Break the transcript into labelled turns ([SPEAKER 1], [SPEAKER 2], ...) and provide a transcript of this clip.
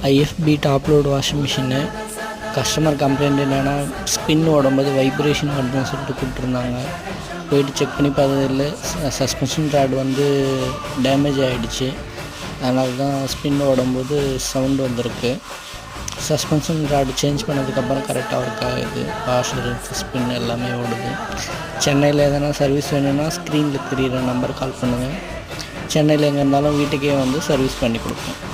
[SPEAKER 1] IFB top load washing machine. Customer complaint என்னென்னா spin ஓடும்போது vibration வருதுன்னு சொல்லிட்டு கொடுத்துருந்தாங்க. போய்ட்டு செக் பண்ணி பார்த்ததில்ல, சஸ்பென்ஷன் ராட் வந்து டேமேஜ் ஆகிடுச்சு. அதனால தான் ஸ்பின் ஓடும்போது சவுண்டு வந்திருக்கு. சஸ்பென்ஷன் ராடு சேஞ்ச் பண்ணதுக்கப்புறம் கரெக்டாக ஒர்க் ஆகுது. வாஷரு ஸ்பின் எல்லாமே ஓடுது. சென்னையில் எதனா சர்வீஸ் வேணும்னா ஸ்க்ரீனில் தெரிகிற நம்பர் கால் பண்ணுங்கள். சென்னையில் எங்கே இருந்தாலும் வீட்டுக்கே வந்து சர்வீஸ் பண்ணி கொடுப்போம்.